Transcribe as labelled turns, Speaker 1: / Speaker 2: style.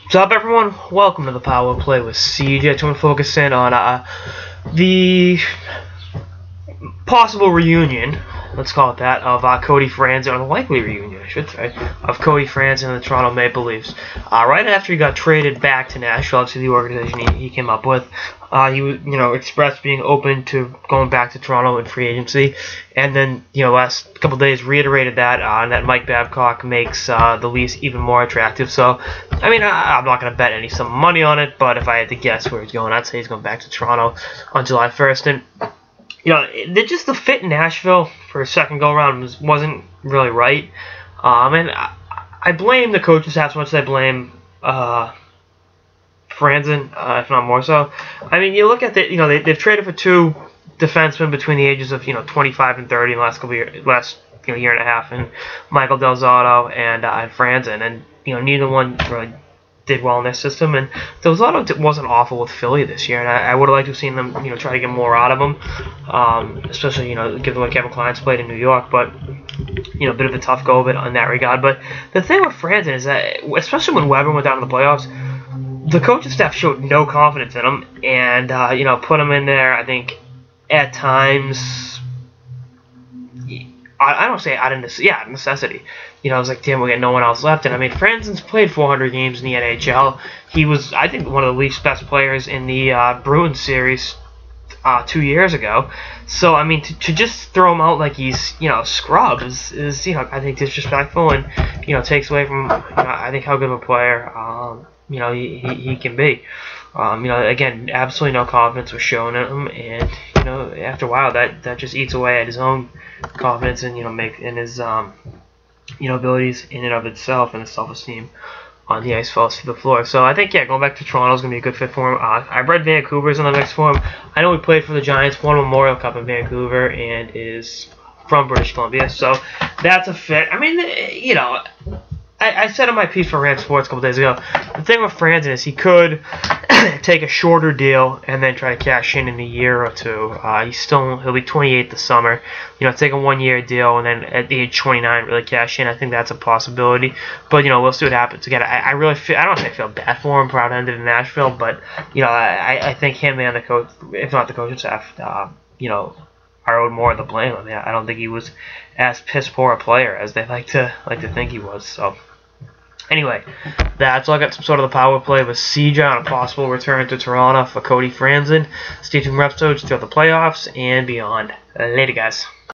Speaker 1: What's up, everyone? Welcome to the Power Play with CJ. I'm going to focus in on the possible reunion, let's call it that, of Cody Franson, or the likely reunion, I should say, of Cody Franson and the Toronto Maple Leafs. Right after he got traded back to Nashville, obviously the organization he came up with, he expressed being open to going back to Toronto in free agency, and then last couple of days reiterated that, and that Mike Babcock makes the Leafs even more attractive. So, I mean, I'm not going to bet any some money on it, but if I had to guess where he's going, I'd say he's going back to Toronto on July 1st. And just the fit in Nashville for a second go-around wasn't really right. And I blame the coaching staff as much as I blame Franson, if not more so. I mean, you look at they've traded for two defensemen between the ages of 25 and 30 in the last couple years, year and a half, and Michael Del Zotto and Franson, and neither one really did well in their system. And Del Zotto wasn't awful with Philly this year, and I would have liked to have seen them try to get more out of him, especially given the way Kevin Klein's played in New York. But a bit of a tough go of it in that regard. But the thing with Franson is that, especially when Weber went down in the playoffs, the coaching staff showed no confidence in him, and put him in there, I think, at times, I don't say out of necessity. It was like, damn, we got no one else left. And I mean, Franson's played 400 games in the NHL. He was, I think, one of the Leafs' best players in the Bruins series 2 years ago. So I mean, to just throw him out like he's scrub is I think disrespectful, and takes away from I think how good of a player he can be. Again, absolutely no confidence was shown in him, and after a while that just eats away at his own confidence and in his abilities in and of itself, and his self-esteem on the ice falls to the floor. So I think going back to Toronto is going to be a good fit for him. I read Vancouver's in the mix for him. I know he played for the Giants, won a Memorial Cup in Vancouver, and is from British Columbia, so that's a fit. I mean, I said in my piece for Rand Sports a couple days ago, the thing with Franson is he could take a shorter deal and then try to cash in a year or two. He'll be 28 this summer. Take a 1-year deal and then at the age 29 really cash in. I think that's a possibility. But we'll see what happens. Again, I really feel, I don't think I feel bad for him for how it ended in Nashville, but I think him and the coach, if not the coaching staff, are owed more of the blame. I mean, I don't think he was as piss poor a player as they like to think he was. So anyway, that's all. I got some sort of the power play with CJ on a possible return to Toronto for Cody Franson. Stay tuned for episodes throughout the playoffs and beyond. Later, guys.